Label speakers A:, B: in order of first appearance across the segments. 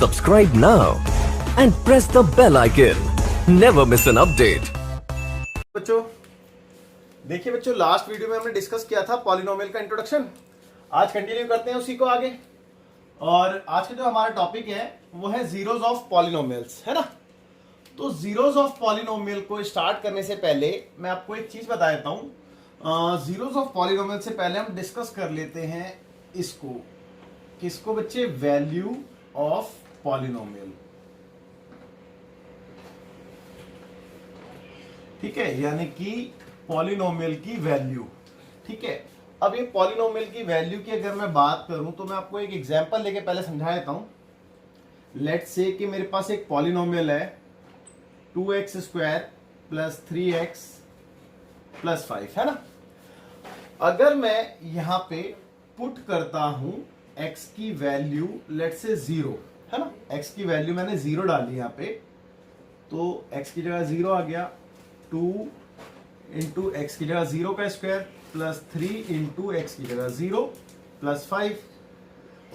A: Subscribe now and press the bell icon. Never miss an update.
B: बच्चों देखिए बच्चों, last video में हमने डिस्कस किया था पॉलिनोमियल का इंट्रोडक्शन। आज कंटिन्यू करते हैं उसी को आगे। और आज का जो हमारा टॉपिक है वो है जीरोस ऑफ पॉलिनोमियल्स, है ना। तो जीरोस ऑफ पॉलिनोमियल को स्टार्ट करने से पहले मैं आपको एक चीज बता देता हूं। जीरोस ऑफ पॉलिनोमियल से पहले हम डिस्कस कर लेते हैं इसको, किसको बच्चे, वैल्यू ऑफ पॉलिनोमियल। ठीक है, यानी कि पॉलिनोमियल की वैल्यू। ठीक है, अब ये पॉलिनोमियल की वैल्यू की अगर मैं बात करूं तो मैं आपको एक एग्जांपल लेके पहले समझा देता हूं। लेट्स से कि मेरे पास एक पॉलिनोमियल है 2x square plus 3x plus 5, है ना। अगर मैं यहां पे पुट करता हूं x की वैल्यू लेट्स से 0, है ना। x की वैल्यू मैंने 0 डाली यहां पे, तो x की जगह 0 आ गया। 2 इंटू एक्स की जगह 0 का स्क्वायर प्लस 3 इंटू एक्स की जगह 0 प्लस 5।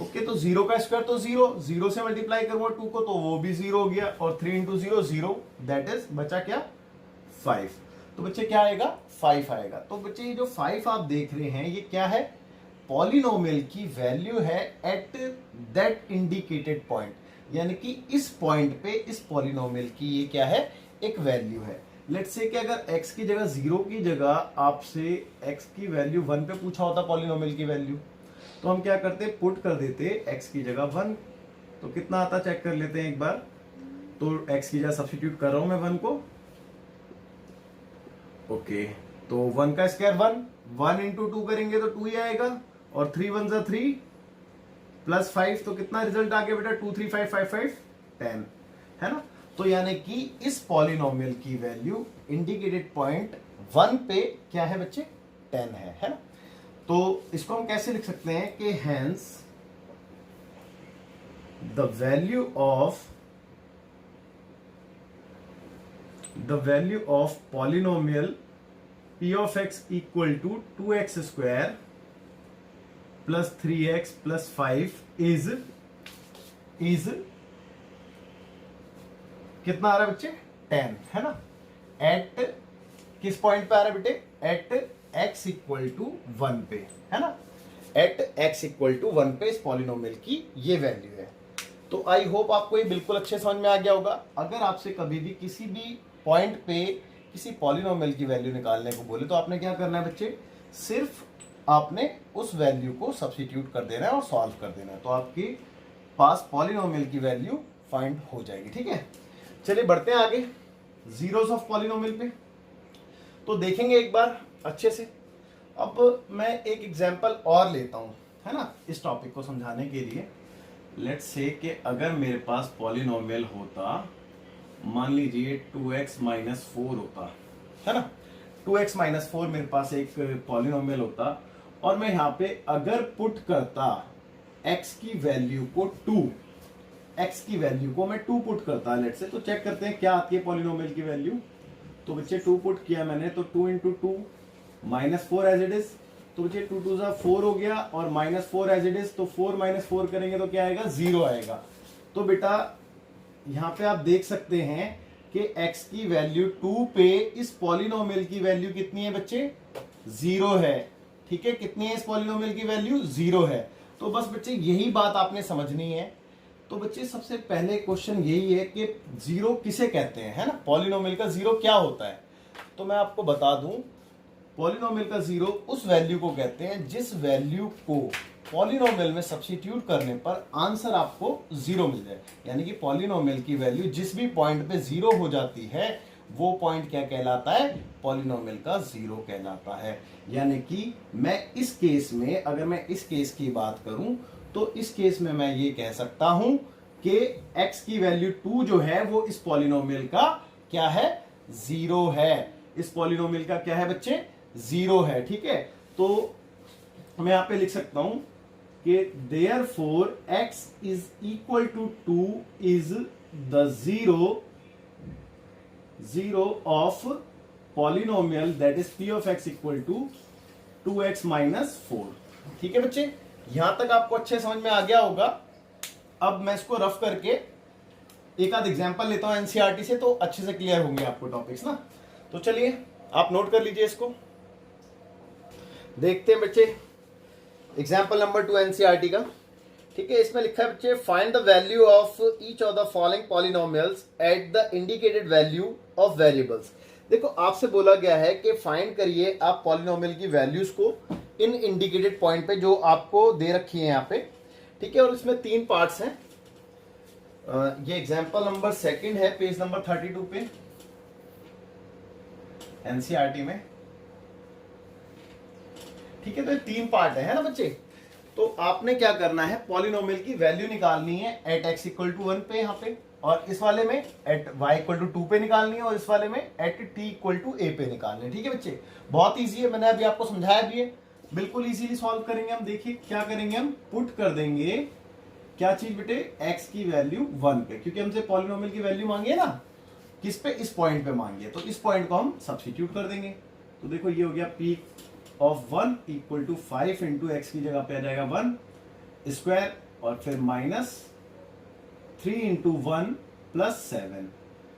B: ओके, तो 0 का स्क्वायर तो 0 से मल्टीप्लाई करूंगा 2 को तो वो भी 0 हो गया, और 3 इंटू 0 दैट इज बचा क्या, 5। तो बच्चे क्या आएगा, 5 आएगा। तो बच्चे ये जो 5 आप देख रहे हैं ये क्या है, पॉलिनोमियल की वैल्यू है एट दैट इंडिकेटेड पॉइंट, यानी कि इस पॉइंट पे इस पॉलिनोमियल की ये क्या है, एक वैल्यू है। लेट्स से कि अगर x की जगह 0 की जगह आपसे x की वैल्यू 1 पे पूछा होता पॉलिनोमियल की वैल्यू, तो हम क्या करते, पुट कर देते x की जगह 1। तो कितना आता चेक कर लेते हैं एक बार। तो x की जगह सब्स्टिट्यूट कर रहा हूं मैं 1 को। ओके, तो 1 का स्क्वायर 1 इंटू 2 करेंगे तो 2 ही आएगा, और 3 1 जा 3 प्लस 5, तो कितना रिजल्ट आ गया बेटा, 2 3 5 5 5 10, है ना। तो यानी कि इस पॉलिनोमियल की वैल्यू इंडिकेटेड पॉइंट 1 पे क्या है बच्चे, 10 है ना। तो इसको हम कैसे लिख सकते हैं कि hence the value of polynomial p of x equal to 2x square plus 3x plus 5 is कितना आ रहा है बच्चे, 10, है ना। एट किस पॉइंट पे आ रहा है बेटे, एट x इक्वल टू 1 पे, है ना। एट x इक्वल टू 1 पे इस पॉलिनोमियल की ये वैल्यू है। तो आई होप आपको ये बिल्कुल अच्छे समझ में आ गया होगा। अगर आपसे कभी भी किसी भी पॉइंट पे किसी पॉलिनोमियल की वैल्यू निकालने को बोले तो आपने क्या करना है बच्चे, सिर्फ आपने उस वैल्यू को सब्स्टिट्यूट कर देना है और सॉल्व कर देना है, तो आपके पास पॉलिनोमियल की वैल्यू फाइंड हो जाएगी। ठीक है, चलिए बढ़ते हैं आगे जीरोस ऑफ पॉलिनोमियल पे। तो देखेंगे एक बार अच्छे से। अब मैं एक एग्जांपल और लेता हूं, है ना, इस टॉपिक को समझाने के लिए। लेट्स से कि अगर मेरे पास पॉलिनोमियल होता, मान लीजिए 2x माइनस 4 होता, है ना। 2x माइनस 4 मेरे पास एक पॉलिनोमियल होता, और मैं यहां पे अगर पुट करता x की वैल्यू को 2, x की वैल्यू को मैं 2 पुट करता है लेट्स से, तो चेक करते हैं क्या आती है पॉलिनोमियल की वैल्यू। तो बच्चे 2 पुट किया मैंने, तो 2 into 2 minus 4 as it is, तो बच्चे 2 2 4 हो गया, और माइनस 4 एज इट इज, तो 4 माइनस 4 करेंगे तो क्या आएगा, 0 आएगा। तो बेटा यहां पे आप देख सकते हैं कि x की वैल्यू 2 पे इस पॉलिनोमियल की वैल्यू कितनी है बच्चे, 0 है। ठीक है, कितनी है इस पॉलिनोमियल की वैल्यू, 0 है। तो बस बच्चे यही बात आपने समझनी है। तो बच्चे सबसे पहले क्वेश्चन यही है कि 0 किसे कहते हैं, है ना, पॉलिनोमियल का 0 क्या होता है। तो मैं आपको बता दूं, पॉलिनोमियल का 0 उस वैल्यू को कहते हैं जिस वैल्यू को पॉलिनोमियल में सब्स्टिट्यूट करने पर आंसर आपको 0 मिल जाए। यानी कि पॉलिनोमियल की वैल्यू जिस भी पॉइंट पे 0 हो जाती है वो पॉइंट क्या कहलाता है, पॉलिनोमियल का 0 कहलाता है। यानी कि मैं इस केस में, अगर मैं इस केस की बात करूं तो इस केस में मैं ये कह सकता हूं कि x की वैल्यू 2 जो है वो इस पॉलिनोमियल का क्या है, 0 है। इस पॉलिनोमियल का क्या है बच्चे, 0 है। ठीक है, तो मैं यहां पे लिख सकता हूं कि therefore x is equal to 2 is the zero of polynomial that is p of x equal to 2x minus 4। ठीक है बच्चे, यहां तक आपको अच्छे समझ में आ गया होगा। अब मैं इसको रफ करके एक आध एग्जांपल लेता हूं एनसीईआरटी से, तो अच्छे से क्लियर होंगे आपको टॉपिक्स ना। तो चलिए आप नोट कर लीजिए इसको, देखते हैं बच्चे एग्जांपल नंबर 2 एनसीईआरटी का। ठीक है, इसमें लिखा है बच्चे, find the value of each of the following polynomials at the indicated value of variables. देखो आपसे बोला गया है कि फाइंड करिए आप पॉलिनोमियल की वैल्यूज को इन इंडिकेटेड पॉइंट पे जो आपको दे रखी है यहाँ पे। ठीक है, और इसमें 3 पार्ट्स हैं। ये एग्जांपल नंबर 2 है, पेज नंबर 32 पे एनसीईआरटी में। ठीक है, तो ये 3 पार्ट है ना बच्चे। तो आपने क्या करना है, पॉलिनोमियल की वैल्यू निकालनी है एट x इक्वल टू 1 पे यहाँ पे, और इस वाले में एट y इक्वल टू 2 पे निकालनी है, और इस वाले में at t equal to a पे निकालनी है। ठीक है बच्चे, बहुत इजी है, मैंने अभी आपको समझाया भी है, बिल्कुल इजीली सॉल्व करेंगे हम। देखिए क्या करेंगे, हम पुट कर देंगे क्या चीज बेटे, x की वैल्यू 1 पे, क्योंकि हमसे पॉलिनोमियल की वैल्यू मांगी है ना, किस पे, इस पॉइंट पे मांगी है, तो इस पॉइंट को हम सब्स्टिट्यूट कर देंगे। तो देखो ये हो गया p of 1 equal to 5 into x की जगह पे आ जाएगा 1 स्क्वायर, और फिर -3 इंटू 1 प्लस 7।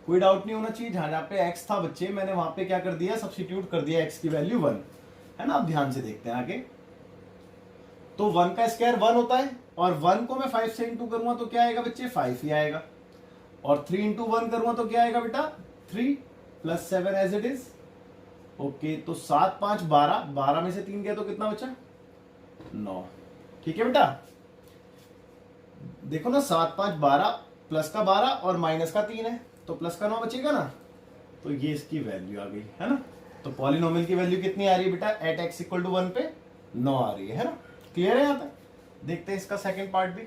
B: कोई डाउट नहीं होना चाहिए, जहां पे x था बच्चे मैंने वहां पे क्या कर दिया, सब्स्टिट्यूट कर दिया x की वैल्यू 1 है ना। अब ध्यान से देखते हैं आगे। तो 1 का स्क्वायर 1 होता है, और 1 को मैं 5 से इंटू करूंगा तो क्या आएगा बच्चे, 5 ही आएगा, और 3 इंटू 1 करूंगा तो क्या आएगा बेटा, 3 plus 7 as it is. Okay, तो 7 5 12, 12 में से 3 गया तो कितना बचा, 9। ठीक है बेटा, देखो ना 7 5 12, प्लस का 12 और माइनस का 3 है, तो प्लस का 9 बचेगा ना। तो ये इसकी वैल्यू आ गई है ना। तो पॉलिनोमियल की वैल्यू कितनी आ रही है बेटा, एट x इक्वल टू 1 पे 9 आ रही है ना। क्लियर है यहाँ तक। देखते हैं इसका सेकंड पार्ट भी।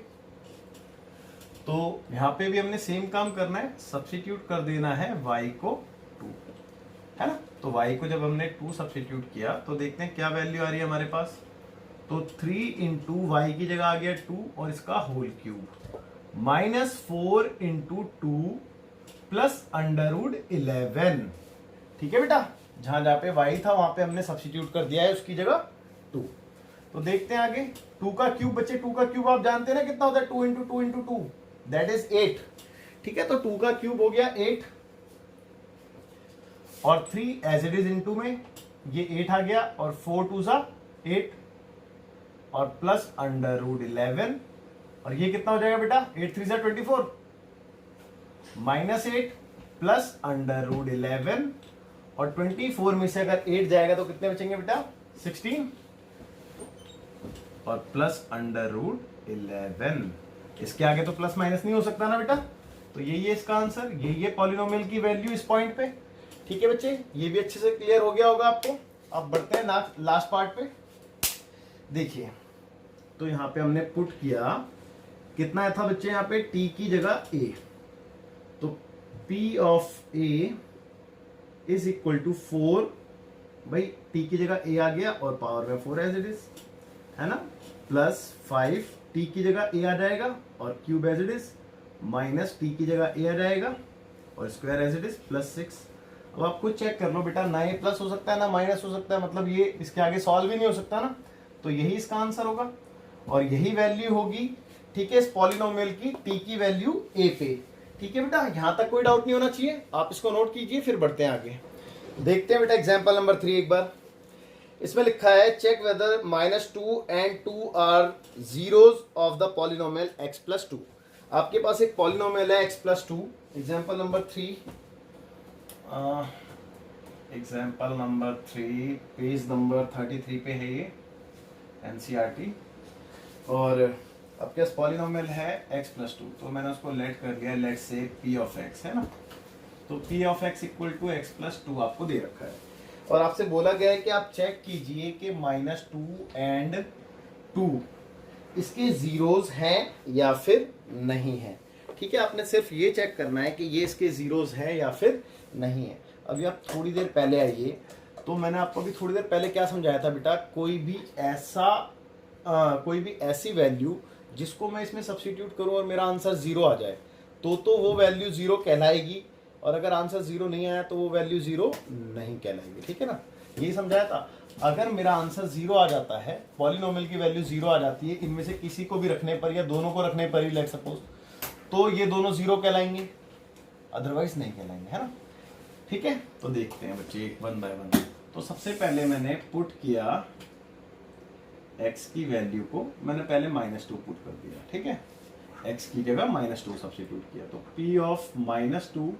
B: तो यहाँ पे भी हमने सेम काम करना है, सब्स्टिट्यूट कर देना है y को 2 है ना। तो y को जब हमने 2 सब्स्टिट्यूट किया तो देखते हैं क्या वैल्यू आ रही है हमारे पास। तो 3 इंटू वाई की जगह आ गया 2 और इसका होल क्यूब, -4 इंटू 2 प्लस √11। ठीक है बेटा, जहां जहां पे y था वहां पे हमने सब्स्टिट्यूट कर दिया है उसकी जगह 2। तो देखते हैं आगे। 2 का क्यूब बच्चे, 2 का क्यूब आप जानते हैं ना कितना होता है, 2 इंटू 2 इंटू 2 दैट इज 8। ठीक है, तो 2 का क्यूब हो गया 8, और 3 एज इट इज इंटू में ये 8 आ गया, और 4 2 सा 8 और प्लस √11, और ये कितना हो जाएगा बेटा, 8 3 सा 24 -8 प्लस √11, और 24 में से अगर 8 जाएगा तो कितने बचेंगे बेटा, 16 और प्लस √11। इसके आगे तो प्लस माइनस नहीं हो सकता ना बेटा। तो यही है इसका आंसर, यही है पॉलिनोमियल की वैल्यू इस पॉइंट पे। ठीक है बच्चे, ये भी अच्छे से क्लियर हो गया होगा आपको। अब बढ़ते हैं लास्ट पार्ट पे। देखिए, तो यहाँ पे हमने पुट किया, कितना था बच्चे यहाँ पे, t की जगह a, तो p of a is equal to 4। भाई t की जगह a आ गया और पावर में 4 एज इट इज है ना, प्लस 5 t की जगह a आ जाएगा और cube as it is, minus t की जगह a आ जाएगा और square as it is plus 6। अब आप खुद चेक कर लो बेटा, ना ये प्लस हो सकता है ना माइनस हो सकता है, मतलब ये इसके आगे सॉल्व ही नहीं हो सकता ना। तो यही इसका आंसर होगा और यही वैल्यू होगी। ठीक है, इस पॉलिनोमियल की t की वैल्यू a पे। ठीक है बेटा, यहां तक कोई डाउट नहीं होना चाहिए, आप इसको नोट कीजिए। फिर बढ़ते हैं आगे, देखते हैं बेटा एग्जाम्पल नंबर 3 एक बार। इसमें लिखा है, check whether -2 and 2 are zeros of the polynomial x plus 2। आपके पास एक पॉलिनोमियल है x plus 2। Example number 3, example number 3 page number 33 पे है ये एनसीईआरटी। और आपके पास पॉलिनोमियल है x प्लस 2, तो मैंने उसको लेट कर लिया, लेट से p ऑफ x है ना। तो p of x equal to x plus 2 आपको दे रखा है और आपसे बोला गया है कि आप चेक कीजिए कि -2 and 2 इसके जीरोज हैं या फिर नहीं है। ठीक है, आपने सिर्फ ये चेक करना है कि ये इसके जीरोज है या फिर नहीं है। अभी आप थोड़ी देर पहले आइए, तो मैंने आपको अभी थोड़ी देर पहले क्या समझाया था बेटा, कोई भी ऐसी वैल्यू जिसको मैं इसमें सब्स्टिट्यूट करूं और मेरा आंसर 0 आ जाए तो वो वैल्यू 0 कहलाएगी, और अगर आंसर 0 नहीं आया तो वो वैल्यू 0 नहीं कहलाएगी। ठीक है ना, यही समझाया था। अगर मेरा आंसर 0 आ जाता है, पॉलिनोमियल की वैल्यू 0 आ जाती है, इनमें से किसी को भी रखने पर या दोनों को रखने पर ही लेट सपोज, तो ये दोनों 0 कहलाएंगे, अदरवाइज नहीं कहलाएंगे, है ना। ठीक है, तो देखते हैं बच्चे वन बाय वन। तो सबसे पहले मैंने पुट किया x की वैल्यू को, मैंने पहले -2 पुट कर दिया, ठीक है, x की जगह -2 सब्स्टिट्यूट किया, तो p of -2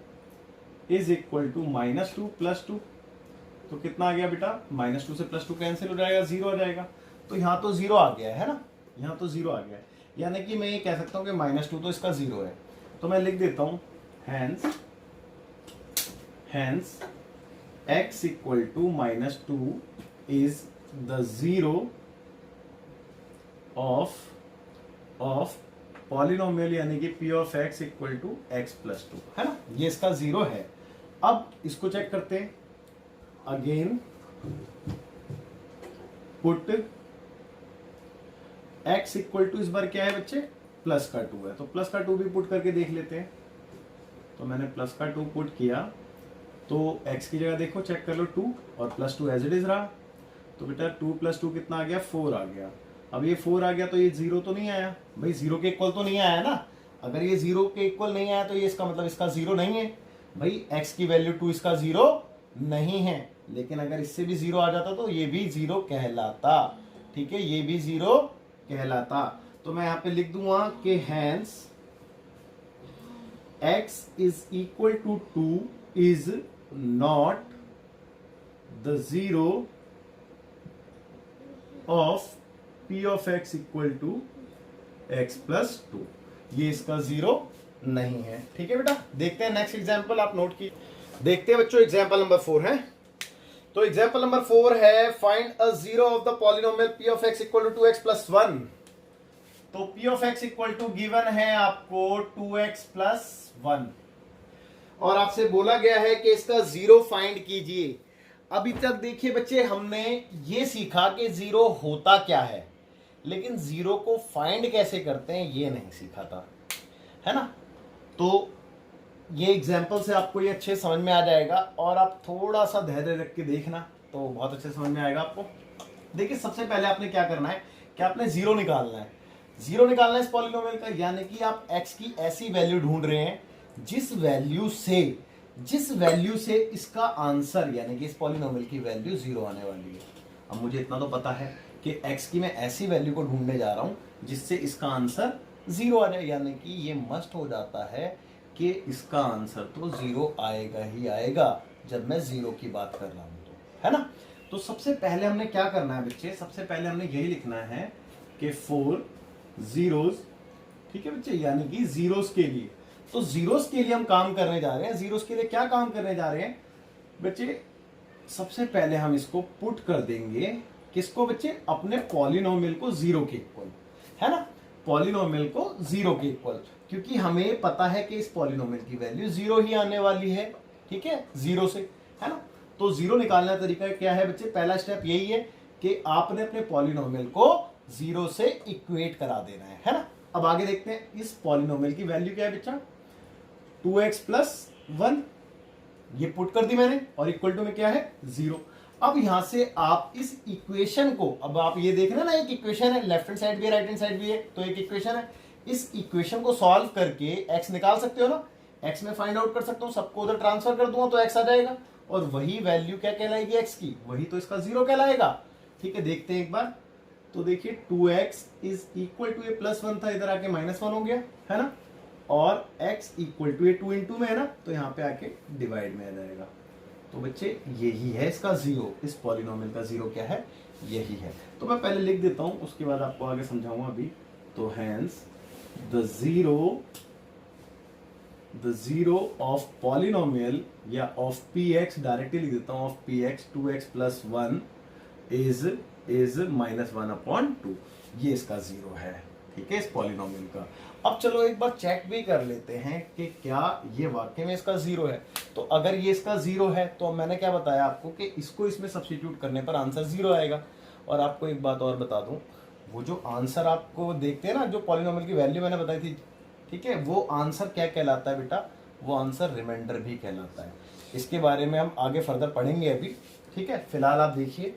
B: is equal to -2 + 2, तो कितना आ गया बेटा, -2 से +2 कैंसिल हो जाएगा, 0 आ जाएगा, तो यहाँ तो 0 आ गया है ना, यहाँ तो 0 आ गया है, यानी कि मैं ये कह सकता हूँ कि -2 तो इसका 0 है, तो मैं लिख देता हूँ hence x equal to -2 is the 0 of polynomial, यानी कि p of x equal to x + 2, है ना, ये इसका 0 है। अब इसको चेक करते हैं, again put x equal to, इस बार क्या है बच्चे, +2 है, तो +2 भी पुट करके देख लेते हैं। तो मैंने +2 पुट किया, तो x की जगह देखो, चेक कर लो 2 और +2 एज इट इज रहा, तो बेटा 2 + 2 कितना आ गया, 4 आ गया। अब ये 4 आ गया तो ये 0 तो नहीं आया भाई, 0 के इक्वल तो नहीं आया ना, अगर ये 0 के इक्वल नहीं आया तो ये इसका मतलब इसका 0 नहीं है भाई, x की वैल्यू 2 इसका 0 नहीं है, लेकिन अगर इससे भी 0 आ जाता तो ये भी 0 कहलाता, ठीक है, ये भी 0 कहलाता। तो मैं यहाँ पे लिख दूंगा कि hence x is equal to 2 is not the 0 of p of x equal to x plus 2, ये इसका 0 नहीं है, ठीक है बेटा। देखते हैं नेक्स्ट एग्जांपल, आप नोट की, देखते हैं बच्चों एग्जांपल नंबर 4 है। तो एग्जांपल नंबर 4 है, find a 0 of the polynomial p of x equal to 2x plus 1। तो p of x equal to given है आपको 2x plus 1 और आपसे बोला गया है कि इसका 0 फाइंड कीजिए। अभी तक देखिए बच्चे, हमने ये सीखा कि 0 होता क्या है, लेकिन 0 को फाइंड कैसे करते हैं ये नहीं सीखा था, है ना। तो ये एग्जाम्पल से आपको ये अच्छे समझ में आ जाएगा, और आप थोड़ा सा धैर्य रख के देखना तो बहुत अच्छे समझ में आएगा आपको। देखिए सबसे पहले आपने क्या करना है कि आपने 0 निकालना है, 0 निकालना है इस पॉलिनोमियल का, यानी कि आप x की ऐसी वैल्यू ढूंढ रहे हैं जिस वैल्यू से इसका आंसर, यानी कि इस पॉलिनोमियल की वैल्यू 0 आने वाली है। अब मुझे इतना तो पता है कि x की मैं ऐसी वैल्यू को ढूंढने जा रहा हूं जिससे इसका आंसर 0 आ जाए, यानी कि ये मस्ट हो जाता है कि इसका आंसर तो 0 आएगा ही आएगा जब मैं 0 की बात कर रहा हूं, तो है ना। तो सबसे पहले हमने क्या करना है बच्चे, सबसे पहले हमने यही लिखना है कि 4 zeros, ठीक है बच्चे, यानी कि जीरोस के लिए। तो जीरोस के लिए हम काम करने जा रहे हैं। जीरोस के लिए क्या काम करने जा रहे हैं बच्चे, सबसे पहले हम इसको पुट कर देंगे, किसको बच्चे, अपने पॉलिनोमियल को 0 के इक्वल, है ना, पॉलिनोमियल को 0 के इक्वल, क्योंकि हमें पता है कि इस पॉलिनोमियल की वैल्यू 0 ही आने वाली है, ठीक है, 0 से, है ना। तो 0 निकालने का तरीका क्या है बच्चे, पहला स्टेप यही है कि आपने अपने पॉलिनोमियल को 0 से इक्वेट करा देना है ना। अब आगे देखते हैं, इस पॉलिनोमियल की वैल्यू क्या है बच्चा, 2x plus 1, ये पुट कर दी मैंने, और इक्वल टू में क्या है 0। अब यहां से आप इस इक्वेशन को, अब आप ये देख रहे हैं ना, एक इक्वेशन है, लेफ्ट हैंड साइड भी है, राइट हैंड साइड भी है, तो एक इक्वेशन है, इस इक्वेशन को सॉल्व करके x निकाल सकते हो ना, x में फाइंड आउट कर सकता हूं, सबको उधर ट्रांसफर कर दूंगा तो x आ जाएगा, और वही वैल्यू क्या कहलाएगी x की, वही तो इसका 0 कहलाएगा, ठीक है। देखते हैं एक बार, तो देखिए 2x इज इक्वल टू ये +1 था, इधर आके -1 हो गया, है ना, और x इक्वल टू ये 2 into में है ना, तो यहाँ पे आके डिवाइड में आ जाएगा। तो बच्चे यही है इसका 0, इस पॉलिनोमियल का 0 क्या है, यही है। तो मैं पहले लिख देता हूं, उसके बाद आपको आगे समझाऊंगा अभी। तो hence the zero of polynomial या of px, डायरेक्टली लिख देता हूं, of px 2x plus 1 is -1/2, ये इसका 0 है, ठीक है, इस पॉलिनोमियल का। अब चलो एक बार चेक भी कर लेते हैं कि क्या ये वाकई में इसका 0 है। तो अगर ये इसका 0 है तो मैंने क्या बताया आपको कि इसको इसमें सब्स्टिट्यूट करने पर आंसर 0 आएगा। और आपको एक बात और बता दूं, वो जो आंसर आपको देखते हैं ना, जो पॉलिनोमियल की वैल्यू मैंने बताई थी, ठीक है, वो आंसर क्या कहलाता है बेटा, वो आंसर रिमाइंडर भी कहलाता है। इसके बारे में हम आगे फर्दर पढ़ेंगे अभी, ठीक है। फिलहाल आप देखिए,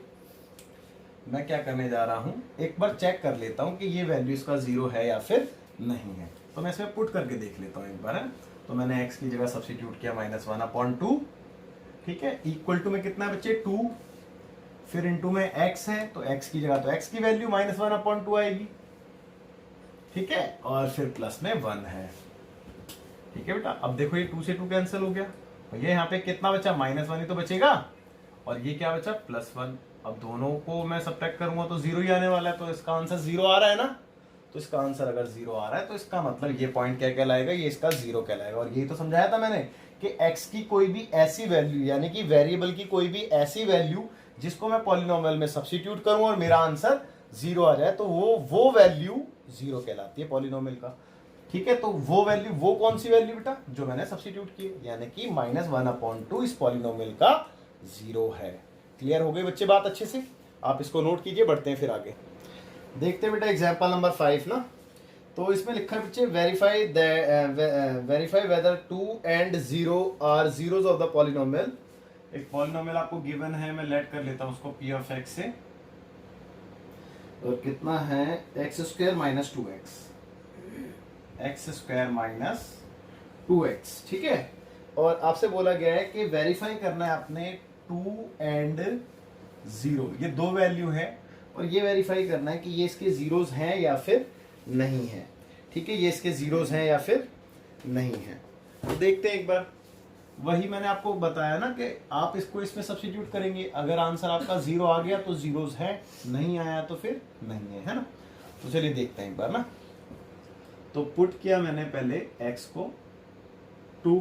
B: मैं क्या करने जा रहा हूं, एक बार चेक कर लेता हूं कि ये वैल्यू इसका 0 है या फिर नहीं है। तो मैं इसमें पुट करके देख लेता हूं एक बार, है? तो मैंने x की जगह सब्स्टिट्यूट किया -1/2, ठीक है, इक्वल टू में कितना है बच्चे 2, फिर इनटू में x है तो x की जगह तो x की वैल्यू -1/2 आएगी, ठीक है, और फिर प्लस में 1 है, ठीक है बेटा। अब देखो ये 2 से 2 कैंसिल हो गया, ये यहाँ पे कितना बचा, -1 ही तो बचेगा, और ये क्या बचा +1। अब दोनों को मैं सब्ट्रैक्ट करूंगा तो 0 ही आने वाला है, तो इसका आंसर 0 आ रहा है ना। तो इसका आंसर अगर 0 आ रहा है तो इसका मतलब ये पॉइंट क्या कहलाएगा, ये इसका 0 कहलाएगा। और यही तो समझाया था मैंने कि x की कोई भी ऐसी वैल्यू, यानी कि वेरिएबल की कोई भी ऐसी वैल्यू जिसको मैं पॉलिनोमियल में सब्स्टिट्यूट करूं और मेरा आंसर 0 आ जाए, तो वो वैल्यू 0 कहलाती है पॉलिनोमियल का, ठीक है। तो वो वैल्यू, वो कौन सी वैल्यू बेटा, जो मैंने सब्स्टिट्यूट की, यानी कि -1/2 इस पॉलिनोमियल का 0 है। क्लियर हो गई बच्चे बात अच्छे से? आप इसको नोट कीजिए, बढ़ते हैं फिर आगे। देखते हैं बेटा एग्जांपल नंबर 5 ना। तो इसमें लिखा है बच्चे verify whether 2 and 0 are zeros of the polynomial. एक पॉलिनोमियल आपको गिवन है, मैं लेट कर लेता हूं उसको p ऑफ x से, और कितना है x² - 2x, x² - 2x, ठीक है। और आपसे बोला गया है कि वेरीफाई करना है आपने 2 and 0, ये दो वैल्यू है, और ये वेरीफाई करना है कि ये इसके जीरोस हैं या फिर नहीं है, ठीक है, ये इसके जीरोस हैं या फिर नहीं है। तो देखते हैं एक बार, वही मैंने आपको बताया ना कि आप इसको इसमें सब्स्टिट्यूट करेंगे, अगर आंसर आपका 0 आ गया तो जीरोस है, नहीं आया तो फिर नहीं है ना। तो चलिए देखते हैं एक बार ना। तो पुट किया मैंने पहले x को 2,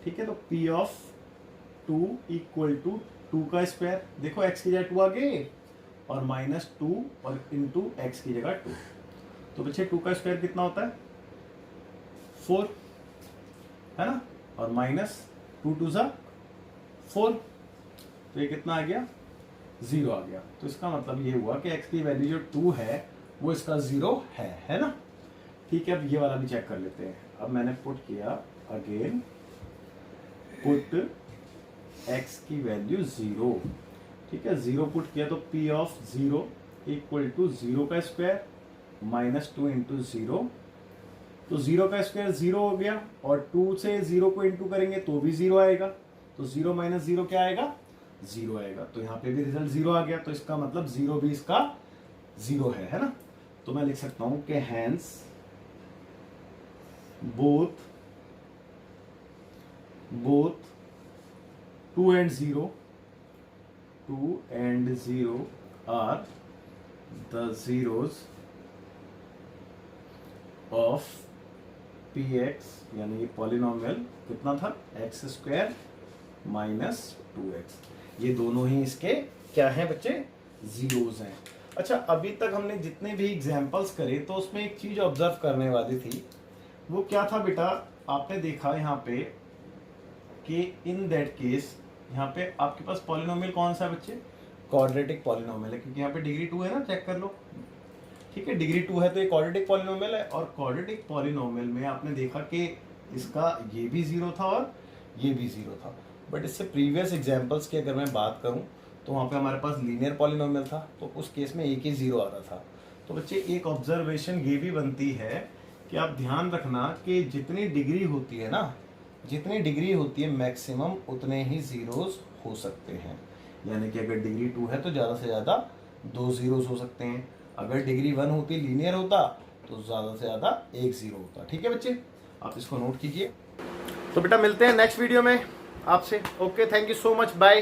B: ठीक है, तो p ऑफ 2 इक्वल टू 2 का स्क्वायर, देखो x की जगह 2 आ गए, और -2 और इंटू x की जगह 2, तो बच्चे 2 का स्क्वायर कितना होता है 4, है ना, और -2 2 ज़ा 4, तो ये कितना आ गया 0 आ गया। तो इसका मतलब ये हुआ कि x की वैल्यू जो 2 है वो इसका 0 है ना, ठीक है। अब ये वाला भी चेक कर लेते हैं। अब मैंने पुट किया अगेन, पुट x की वैल्यू 0, ठीक है, 0 पुट किया तो p ऑफ 0 इक्वल टू 0 का स्क्वायर -2 इंटू 0, तो 0 का स्क्वायर 0 हो गया, और 2 से 0 को इंटू करेंगे तो भी 0 आएगा, तो 0 - 0 क्या आएगा 0 आएगा। तो यहाँ पे भी रिजल्ट 0 आ गया, तो इसका मतलब 0 भी इसका 0 है ना। तो मैं लिख सकता हूं कि hence both 2 and 0 are the zeros of px, यानी ये पॉलिनोमियल कितना था x² - 2x, ये दोनों ही इसके क्या हैं बच्चे, जीरोस हैं। अच्छा, अभी तक हमने जितने भी एग्जांपल्स करे तो उसमें एक चीज ऑब्जर्व करने वाली थी, वो क्या था बेटा, आपने देखा यहाँ पे कि इन दैट केस यहाँ पे आपके पास पॉलिनोमियल कौन सा है बच्चे, क्वाड्रेटिक पॉलिनोमियल है, क्योंकि यहाँ पे डिग्री 2 है ना, चेक कर लो, ठीक है, डिग्री 2 है तो ये क्वाड्रेटिक पॉलिनोमियल है। और क्वाड्रेटिक पॉलिनोमियल में आपने देखा कि इसका ये भी 0 था और ये भी 0 था, बट इससे प्रीवियस एग्जांपल्स की अगर मैं बात करूं तो वहाँ पे हमारे पास लीनियर पॉलिनोमियल था, तो उस केस में एक ही 0 आ रहा था। तो बच्चे एक ऑब्जर्वेशन ये भी बनती है कि आप ध्यान रखना कि जितनी डिग्री होती है ना, जितनी डिग्री होती है मैक्सिमम उतने ही जीरोस हो सकते हैं, यानी कि अगर डिग्री 2 है तो ज़्यादा से ज़्यादा 2 जीरोस हो सकते हैं, अगर डिग्री 1 होती लीनियर होता तो ज़्यादा से ज़्यादा 1 0 होता। ठीक है बच्चे, आप इसको नोट कीजिए। तो बेटा मिलते हैं नेक्स्ट वीडियो में आपसे। Okay, thank you so much, bye.